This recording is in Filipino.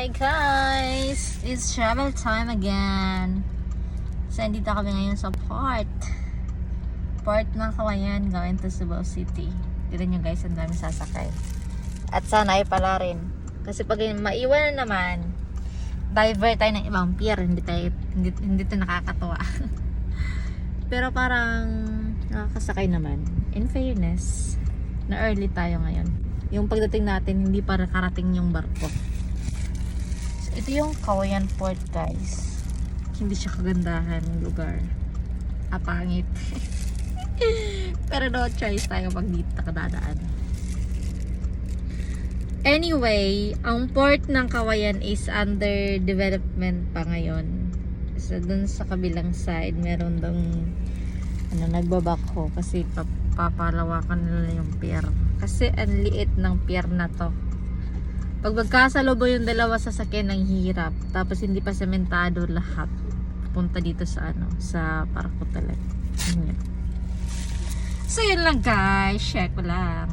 Hey guys! It's travel time again. So, nandito kami ngayon sa Port ng Kawayan going to Cebu City. Tignan nyo guys, ang dami sasakay. At sana ay pala rin. Kasi pag maiwan na naman, divert tayo ng ibang pier. Hindi ito nakakatuwa. Pero parang nakakasakay naman. In fairness, na early tayo ngayon. Yung pagdating natin, hindi pa nakarating yung barko. Ito yung Kawayan Port guys. Hindi siya kagandahan ng lugar. Apangit. Pero no choice tayo pag dito nakadadaan. Anyway, ang port ng Kawayan is under development pa ngayon. So dun sa kabilang side, meron dong nagbabakho kasi papalawakan nila yung pier. Kasi ang liit ng pier na to. Pag magkasalobo yung dalawa sasakyan ng hirap, tapos hindi pa sementado lahat, punta dito sa sa Parco talaga. So yun lang guys, share ko lang.